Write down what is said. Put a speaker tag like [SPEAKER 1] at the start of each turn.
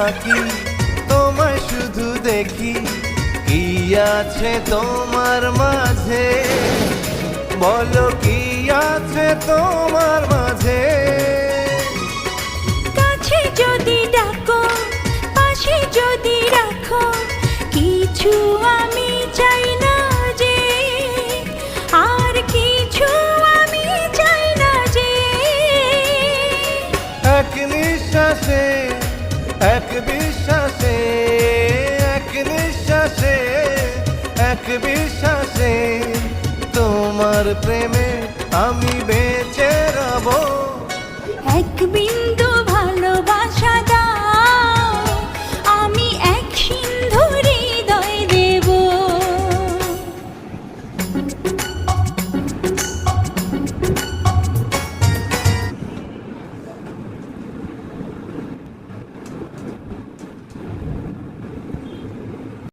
[SPEAKER 1] থাকি, তোমায় শুধু দেখি। কি আছে তোমার মাঝে, বলো কি আছে তোমার মাঝে?
[SPEAKER 2] কাছে যদি ডাকো, পাশে যদি রাখো, কিছু আমি চাই না যে, আর কিছু আমি চাই না যে।
[SPEAKER 1] এক নিঃশ্বাসে, এক বিশ্বাসে, এক নিঃশ্বাসে, এক বিশ্বাসে, তোমার প্রেমে আমি বেঁচে রব।
[SPEAKER 2] এক